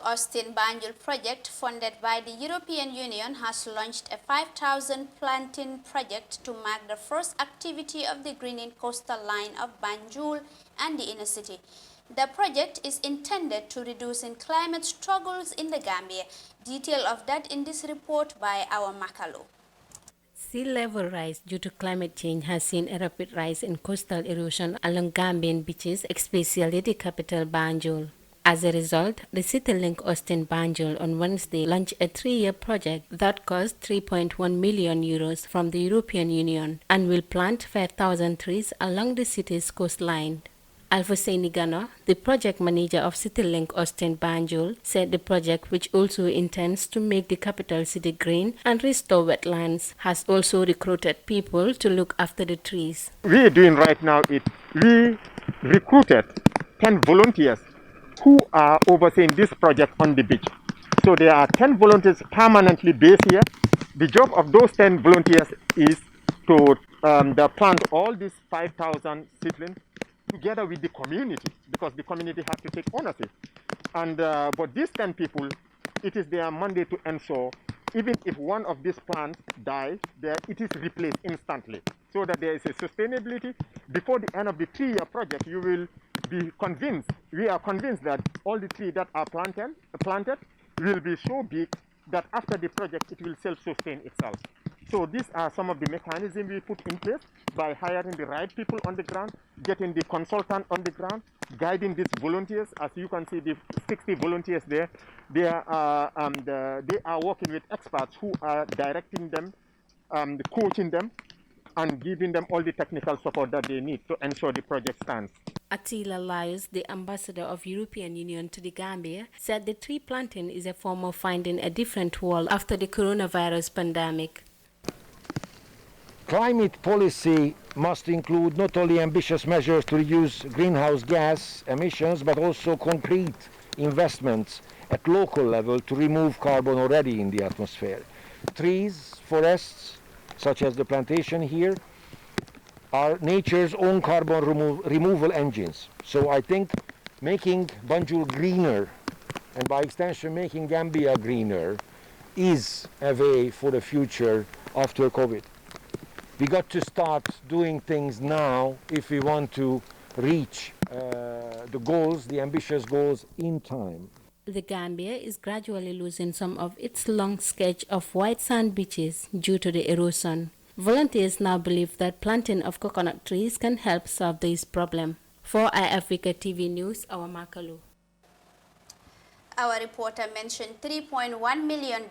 Austin Banjul project funded by the European Union has launched a 5,000 planting project to mark the first activity of the greening coastal line of Banjul and the inner city. The project is intended to reduce climate struggles in the Gambia. Detail of that in this report by our Makalo. Sea level rise due to climate change has seen a rapid rise in coastal erosion along Gambian beaches, especially the capital Banjul. As a result, the CityLink Austin Banjul on Wednesday launched a 3-year project that cost €3.1 million from the European Union and will plant 5,000 trees along the city's coastline. Alfoseni Gano, the project manager of CityLink Austin Banjul, said the project, which also intends to make the capital city green and restore wetlands, has also recruited people to look after the trees. We are doing right now is we recruited 10 volunteers who are overseeing this project on the beach. So there are 10 volunteers permanently based here. The job of those 10 volunteers is to plant all these 5,000 seedlings together with the community, because the community has to take ownership. And but these 10 people, it is their mandate to ensure even if one of these plants dies, it is replaced instantly, so that there is a sustainability. Before the end of the 3-year project, you will be convinced, we are convinced that all the trees that are planted will be so big that after the project it will self-sustain itself. So these are some of the mechanisms we put in place by hiring the right people on the ground, getting the consultant on the ground, guiding these volunteers. As you can see, the 60 volunteers there, they are working with experts who are directing them, coaching them, and giving them all the technical support that they need to ensure the project stands. Attila Lyons, the ambassador of European Union to the Gambia, said the tree planting is a form of finding a different world after the coronavirus pandemic. Climate policy must include not only ambitious measures to reduce greenhouse gas emissions, but also concrete investments at local level to remove carbon already in the atmosphere. Trees, forests, such as the plantation here, are nature's own carbon removal engines. So I think making Banjul greener, and by extension making Gambia greener, is a way for the future after COVID. We got to start doing things now if we want to reach the goals, the ambitious goals, in time. The Gambia is gradually losing some of its long sketch of white sand beaches due to the erosion. Volunteers now believe that planting of coconut trees can help solve this problem. For iAfrica TV News, our Makalu. Our reporter mentioned $3.1 million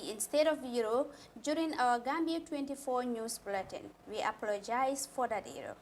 instead of euro during our Gambia 24 news bulletin. We apologize for that error.